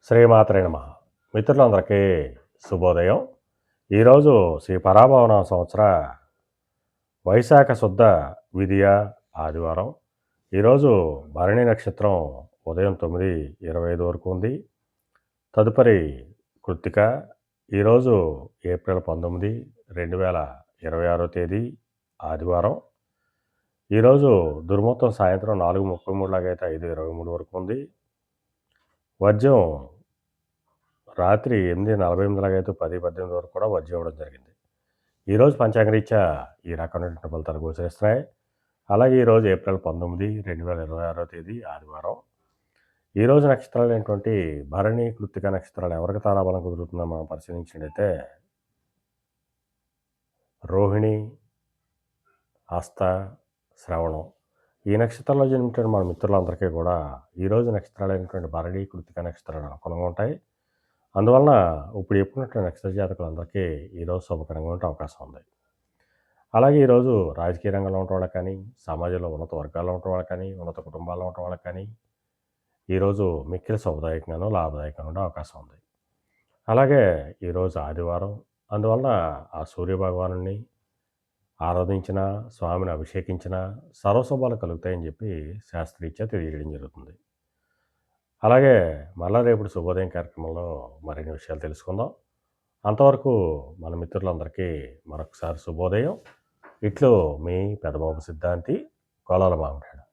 శ్రీమాత్రే నమః. మిత్రులందరికీ శుభోదయం. ఈరోజు శ్రీ పరాభవన సంవత్సర వైశాఖ శుద్ధ విదియ ఆదివారం. ఈరోజు భరణి నక్షత్రం ఉదయం 9:25 వరకు ఉంది. తదుపరి కృత్తిక. ఈరోజు ఏప్రిల్ 19, 2026 తేదీ ఆదివారం. ఈరోజు దుర్ముహూర్తం సాయంత్రం 4:33 లాగైతే 5:23 వరకు ఉంది. వర్జ్యం రాత్రి 8:48 లాగైతే 10:18 వరకు కూడా వర్జ్యం ఇవ్వడం జరిగింది. ఈరోజు పంచాంగరీత్యా ఈ రకమైనటువంటి ఫలితాలు గోచరిస్తున్నాయి. అలాగే ఈరోజు ఏప్రిల్ 19, 2026 తేదీ ఆదివారం. ఈరోజు నక్షత్రాలు ఏంటంటే భరణి, కృత్తిక నక్షత్రాలు ఎవరికి తారాబలం కుదురుతుందో మనం పరిశీలించినట్టయితే రోహిణి, హస్త, శ్రవణం ఈ నక్షత్రాల్లో జన్మించిన మన మిత్రులందరికీ కూడా ఈరోజు నక్షత్రాలైనటువంటి భరణి, కృత్తిక నక్షత్రాలు అనుకూలంగా ఉంటాయి. అందువలన ఇప్పుడు చెప్పుకున్నట్టు నక్షత్ర జాతకులందరికీ ఈరోజు శుభకరంగా ఉండే అవకాశం ఉంది. అలాగే ఈరోజు రాజకీయ రంగంలో ఉన్న వాళ్ళకి కానీ, సమాజంలో ఉన్నత వర్గాల్లో ఉన్న వాళ్ళకి కానీ, ఉన్నత కుటుంబాల్లో ఉన్న వాళ్ళకి కానీ ఈరోజు మిక్కిలి శుభదాయకంగానూ లాభదాయకంగా ఉండే అవకాశం ఉంది. అలాగే ఈరోజు ఆదివారం. అందువలన ఆ సూర్యభగవాను ఆరాధించిన, స్వామిని అభిషేకించిన సర్వశుభాలు కలుగుతాయని చెప్పి శాస్త్రరీత్యా తెలియజేయడం జరుగుతుంది. అలాగే మళ్ళా రేపు శుభోదయం కార్యక్రమంలో మరిన్ని విషయాలు తెలుసుకుందాం. అంతవరకు మన మిత్రులందరికీ మరొకసారి శుభోదయం. ఇట్లు మీ పెదబాబు సిద్ధాంతి, కోలాల మామిడాడు.